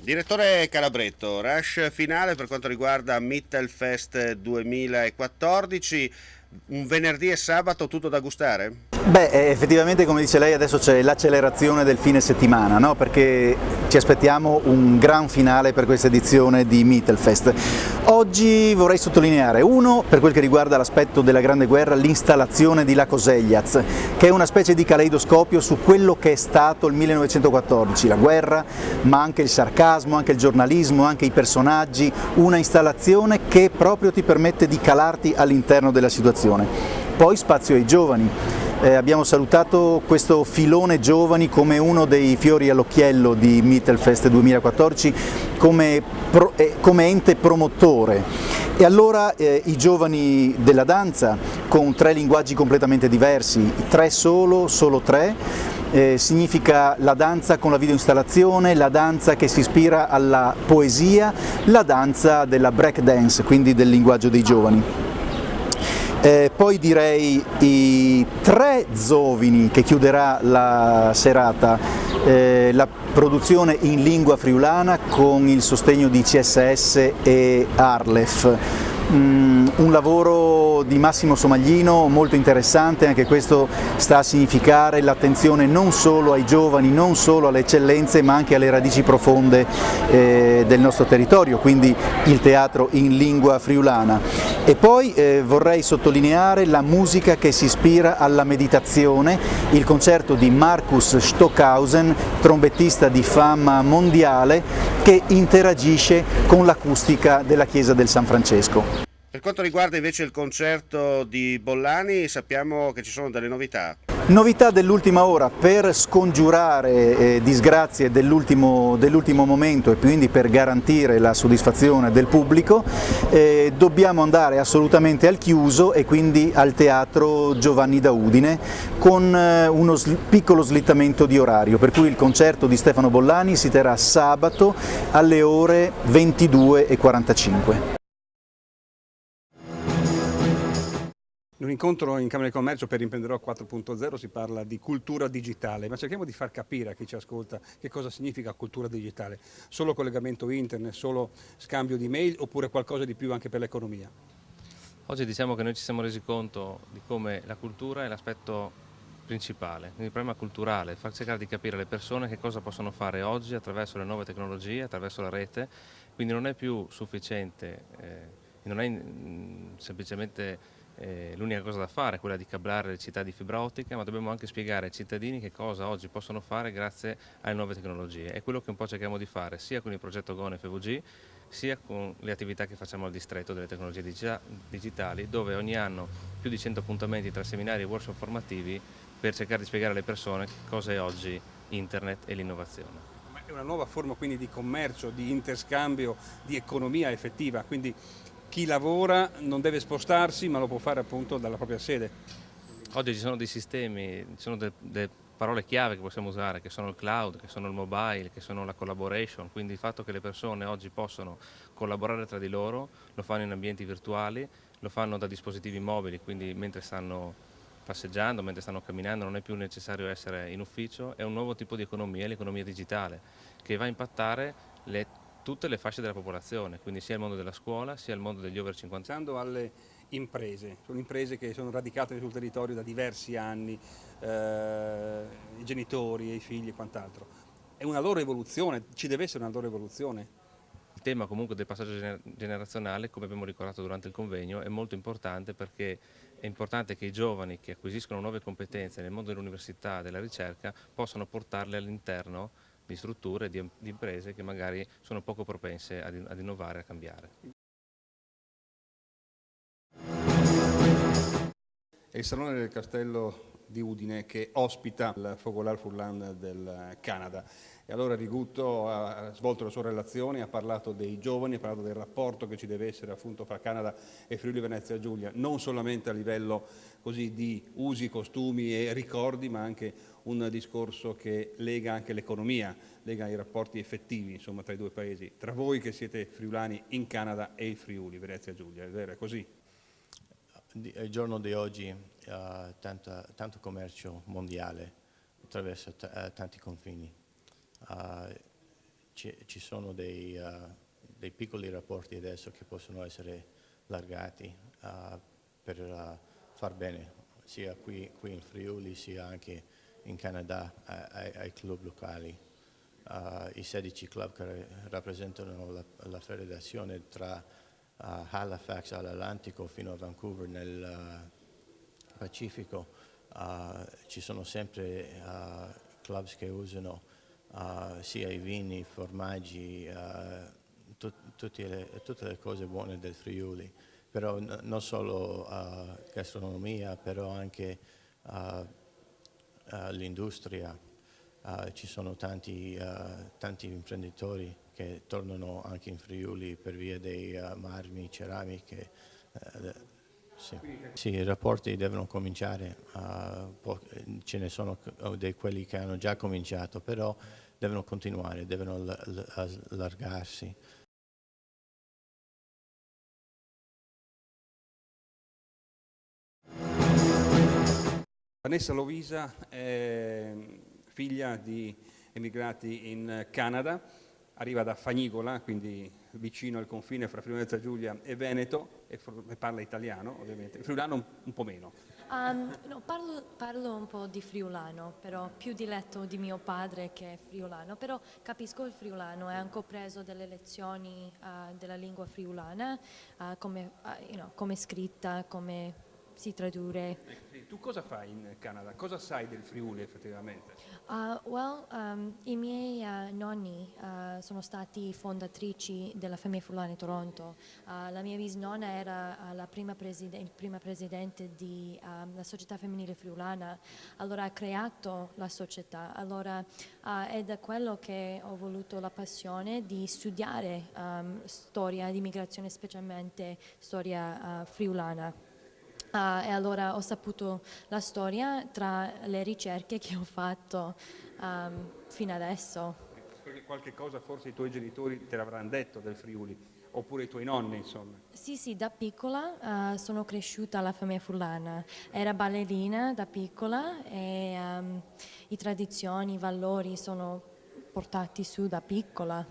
Direttore Calabretto, rush finale per quanto riguarda Mittelfest 2014, un venerdì e sabato tutto da gustare? Beh, effettivamente come dice lei adesso c'è l'accelerazione del fine settimana, no? Perché ci aspettiamo un gran finale per questa edizione di Mittelfest. Oggi vorrei sottolineare, uno, per quel che riguarda l'aspetto della Grande Guerra, l'installazione di La Cosegliaz, che è una specie di caleidoscopio su quello che è stato il 1914, la guerra, ma anche il sarcasmo, anche il giornalismo, anche i personaggi, una installazione che proprio ti permette di calarti all'interno della situazione. Poi spazio ai giovani. Abbiamo salutato questo filone giovani come uno dei fiori all'occhiello di Mittelfest 2014 come ente promotore. E allora i giovani della danza con tre linguaggi completamente diversi, tre solo tre, significa la danza con la videoinstallazione, la danza che si ispira alla poesia, la danza della break dance, quindi del linguaggio dei giovani. Poi direi i tre Zovini che chiuderà la serata, la produzione in lingua friulana con il sostegno di CSS e Arlef. Un lavoro di Massimo Somaglino molto interessante, anche questo sta a significare l'attenzione non solo ai giovani, non solo alle eccellenze, ma anche alle radici profonde del nostro territorio, quindi il teatro in lingua friulana. E poi vorrei sottolineare la musica che si ispira alla meditazione, il concerto di Markus Stockhausen, trombettista di fama mondiale, che interagisce con l'acustica della chiesa del San Francesco. Per quanto riguarda invece il concerto di Bollani, sappiamo che ci sono delle novità. Novità dell'ultima ora per scongiurare disgrazie dell'ultimo momento e quindi per garantire la soddisfazione del pubblico dobbiamo andare assolutamente al chiuso e quindi al Teatro Giovanni da Udine con uno piccolo slittamento di orario, per cui il concerto di Stefano Bollani si terrà sabato alle ore 22:45. In un incontro in Camera di Commercio per Imprendedor 4.0 si parla di cultura digitale, ma cerchiamo di far capire a chi ci ascolta che cosa significa cultura digitale. Solo collegamento internet, solo scambio di mail oppure qualcosa di più anche per l'economia? Oggi diciamo che noi ci siamo resi conto di come la cultura è l'aspetto principale, quindi il problema culturale, far cercare di capire le persone che cosa possono fare oggi attraverso le nuove tecnologie, attraverso la rete, quindi non è più sufficiente, non è semplicemente l'unica cosa da fare, quella di cablare le città di fibra ottica, ma dobbiamo anche spiegare ai cittadini che cosa oggi possono fare grazie alle nuove tecnologie. È quello che un po' cerchiamo di fare sia con il progetto GON FVG, sia con le attività che facciamo al distretto delle tecnologie digitali, dove ogni anno più di 100 appuntamenti tra seminari e workshop formativi per cercare di spiegare alle persone cosa è oggi internet e l'innovazione. È una nuova forma quindi di commercio, di interscambio, di economia effettiva, quindi chi lavora non deve spostarsi ma lo può fare appunto dalla propria sede. Oggi ci sono dei sistemi, ci sono delle parole chiave che possiamo usare, che sono il cloud, che sono il mobile, che sono la collaboration, quindi il fatto che le persone oggi possono collaborare tra di loro, lo fanno in ambienti virtuali, lo fanno da dispositivi mobili, quindi mentre stanno passeggiando, mentre stanno camminando, non è più necessario essere in ufficio, è un nuovo tipo di economia, l'economia digitale, che va a impattare tutte le fasce della popolazione, quindi sia il mondo della scuola, sia il mondo degli over 50. Pensando alle imprese, sono imprese che sono radicate sul territorio da diversi anni, i genitori, i figli e quant'altro. È una loro evoluzione, ci deve essere una loro evoluzione. Il tema comunque del passaggio generazionale, come abbiamo ricordato durante il convegno, è molto importante perché è importante che i giovani che acquisiscono nuove competenze nel mondo dell'università e della ricerca possano portarle all'interno di strutture, di imprese che magari sono poco propense ad innovare e a cambiare. È il Salone del Castello di Udine che ospita il Fogolar Furlan del Canada. E allora Rigutto ha svolto la sua relazione, ha parlato dei giovani, ha parlato del rapporto che ci deve essere appunto fra Canada e Friuli Venezia Giulia, non solamente a livello così di usi, costumi e ricordi, ma anche un discorso che lega anche l'economia, lega i rapporti effettivi insomma, tra i due paesi, tra voi che siete friulani in Canada e il Friuli Venezia Giulia, è vero, è così? Il giorno di oggi tanto commercio mondiale attraverso tanti confini. ci sono dei piccoli rapporti adesso che possono essere allargati per far bene sia qui in Friuli sia anche in Canada ai club locali. I 16 club che rappresentano la federazione tra Halifax all'Atlantico fino a Vancouver nel Pacifico, ci sono sempre clubs che usano sia i vini, i formaggi, tutte le cose buone del Friuli, però non solo gastronomia, però anche l'industria. Ci sono tanti imprenditori che tornano anche in Friuli per via dei marmi, ceramiche. Sì, i rapporti devono cominciare, ce ne sono di quelli che hanno già cominciato, però devono continuare, devono allargarsi. Vanessa Lovisa è figlia di emigrati in Canada, arriva da Fagnigola, quindi vicino al confine fra Friuli Venezia Giulia e Veneto, e parla italiano ovviamente, friulano un po' meno. No, parlo un po' di friulano, però più dialetto di mio padre che friulano, però capisco il friulano e anche ho preso delle lezioni della lingua friulana, come scritta, come si tradurre. Tu cosa fai in Canada? Cosa sai del Friuli effettivamente? I miei nonni sono stati fondatrici della Famiglia Friulana di Toronto. La mia bisnonna era il prima presidente della Società Femminile Friulana, allora ha creato la società. Allora è da quello che ho voluto la passione di studiare storia di immigrazione, specialmente storia friulana. E allora ho saputo la storia tra le ricerche che ho fatto fino adesso. Perché qualche cosa forse i tuoi genitori te l'avranno detto del Friuli, oppure i tuoi nonni, insomma. Sì, da piccola sono cresciuta alla famiglia friulana. Era ballerina da piccola e i tradizioni, i valori sono portati su da piccola.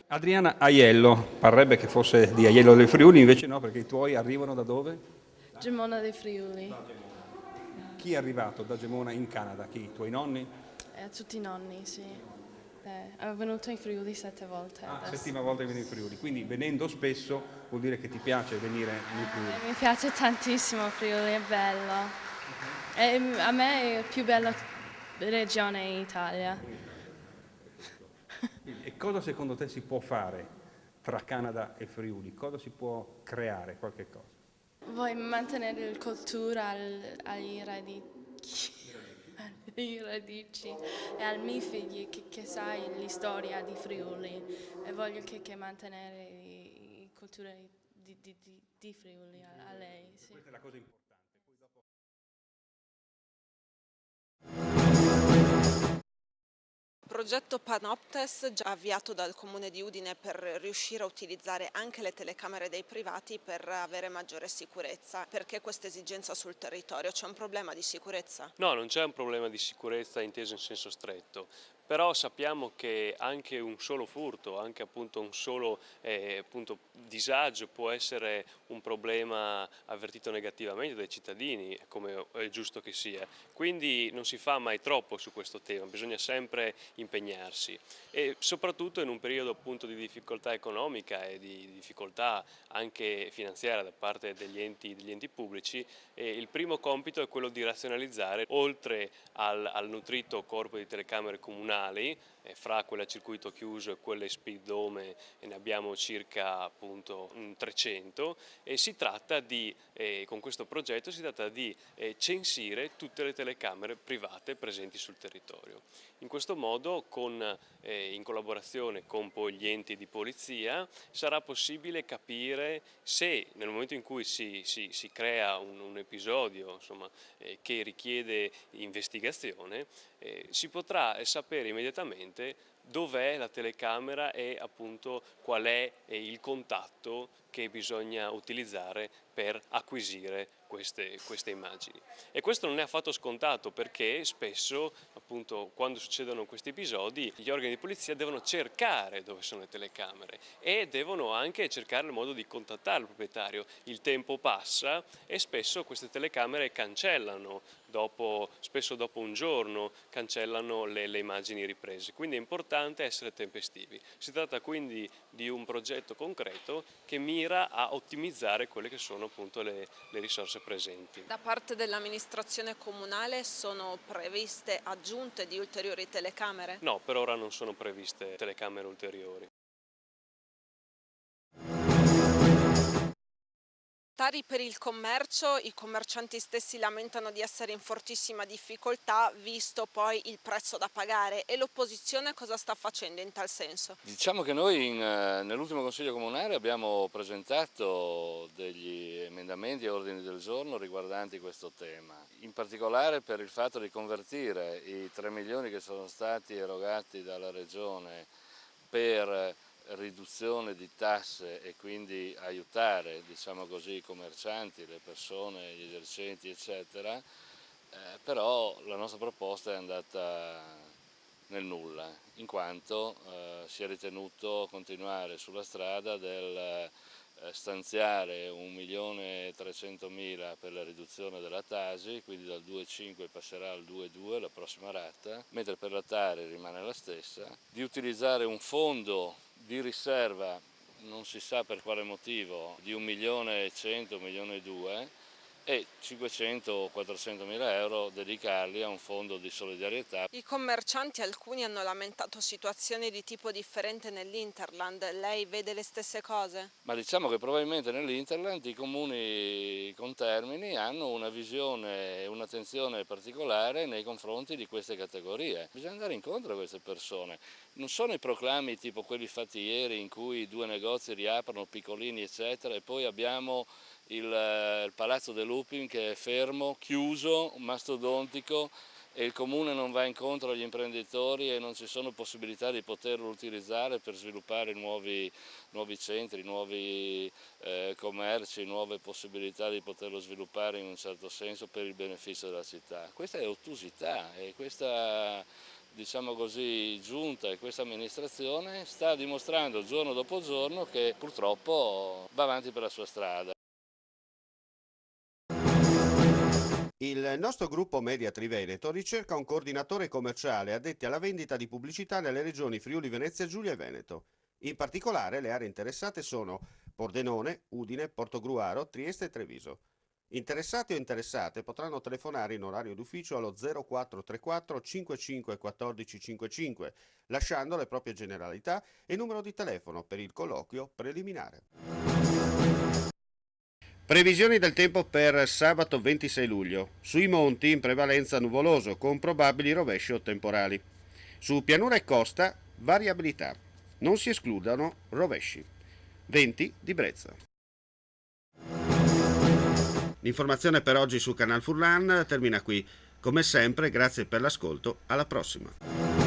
Adriana Aiello, parrebbe che fosse di Aiello del Friuli, invece no, perché i tuoi arrivano da dove? Gemona dei Friuli. Chi è arrivato da Gemona in Canada? Chi? I tuoi nonni? Tutti i nonni, sì. È venuto in Friuli 7 volte. Adesso. Settima volta che vieni in Friuli, quindi venendo spesso vuol dire che ti piace venire in Friuli. Mi piace tantissimo Friuli, è bello. A me è la più bella regione in Italia. E cosa secondo te si può fare tra Canada e Friuli? Cosa si può creare, qualche cosa? Vuoi mantenere la cultura ai radici e ai miei figli che sai la storia di Friuli e voglio che mantenere la cultura di Friuli a lei. Sì. Questa è la cosa importante. Progetto Panoptes, già avviato dal Comune di Udine per riuscire a utilizzare anche le telecamere dei privati per avere maggiore sicurezza. Perché questa esigenza sul territorio? C'è un problema di sicurezza? No, non c'è un problema di sicurezza inteso in senso stretto, però sappiamo che anche un solo furto, anche appunto un solo disagio può essere un problema avvertito negativamente dai cittadini, come è giusto che sia. Quindi non si fa mai troppo su questo tema, bisogna sempre impegnarsi e soprattutto in un periodo appunto di difficoltà economica e di difficoltà anche finanziaria da parte degli enti pubblici, il primo compito è quello di razionalizzare oltre al nutrito corpo di telecamere comunali, fra quelle a circuito chiuso e quelle speed dome ne abbiamo circa appunto 300 e si tratta di, con questo progetto si tratta di censire tutte le telecamere private presenti sul territorio. In questo modo in collaborazione con poi gli enti di polizia sarà possibile capire se nel momento in cui si crea un episodio insomma, che richiede investigazione si potrà sapere immediatamente dov'è la telecamera e appunto qual è il contatto che bisogna utilizzare per acquisire queste immagini. E questo non è affatto scontato perché spesso appunto quando succedono questi episodi gli organi di polizia devono cercare dove sono le telecamere e devono anche cercare il modo di contattare il proprietario. Il tempo passa e spesso queste telecamere cancellano, spesso dopo un giorno cancellano le immagini riprese, quindi è importante essere tempestivi. Si tratta quindi di un progetto concreto che mira a ottimizzare quelle che sono appunto le risorse presenti. Da parte dell'amministrazione comunale sono previste aggiunte di ulteriori telecamere? No, per ora non sono previste telecamere ulteriori. Tari per il commercio, i commercianti stessi lamentano di essere in fortissima difficoltà visto poi il prezzo da pagare, e l'opposizione cosa sta facendo in tal senso? Diciamo che noi nell'ultimo Consiglio Comunale abbiamo presentato degli emendamenti e ordini del giorno riguardanti questo tema, in particolare per il fatto di convertire i 3 milioni che sono stati erogati dalla Regione per riduzione di tasse e quindi aiutare, diciamo così, i commercianti, le persone, gli esercenti eccetera, però la nostra proposta è andata nel nulla, in quanto si è ritenuto continuare sulla strada del stanziare 1.300.000 per la riduzione della Tasi, quindi dal 2,5 passerà al 2,2 la prossima rata, mentre per la Tari rimane la stessa, di utilizzare un fondo di riserva, non si sa per quale motivo, di 1.100.000, 1.200.000 e 500 o 400.000 euro dedicarli a un fondo di solidarietà. I commercianti, alcuni, hanno lamentato situazioni di tipo differente nell'Interland. Lei vede le stesse cose? Ma diciamo che probabilmente nell'Interland i comuni con Termini hanno una visione e un'attenzione particolare nei confronti di queste categorie. Bisogna andare incontro a queste persone. Non sono i proclami tipo quelli fatti ieri in cui 2 negozi riaprono piccolini eccetera e poi abbiamo il Palazzo dell'Upim che è fermo, chiuso, mastodontico, e il comune non va incontro agli imprenditori e non ci sono possibilità di poterlo utilizzare per sviluppare nuovi centri, nuovi commerci, nuove possibilità di poterlo sviluppare in un certo senso per il beneficio della città. Questa è ottusità e questa, diciamo così, giunta e questa amministrazione sta dimostrando giorno dopo giorno che purtroppo va avanti per la sua strada. Il nostro gruppo Media Triveneto ricerca un coordinatore commerciale addetti alla vendita di pubblicità nelle regioni Friuli Venezia Giulia e Veneto. In particolare le aree interessate sono Pordenone, Udine, Portogruaro, Trieste e Treviso. Interessati o interessate potranno telefonare in orario d'ufficio allo 0434 55 14 55, lasciando le proprie generalità e numero di telefono per il colloquio preliminare. Previsioni del tempo per sabato 26 luglio. Sui monti in prevalenza nuvoloso con probabili rovesci o temporali. Su pianura e costa variabilità. Non si escludano rovesci. Venti di brezza. L'informazione per oggi su Canal Furlan termina qui. Come sempre, grazie per l'ascolto. Alla prossima.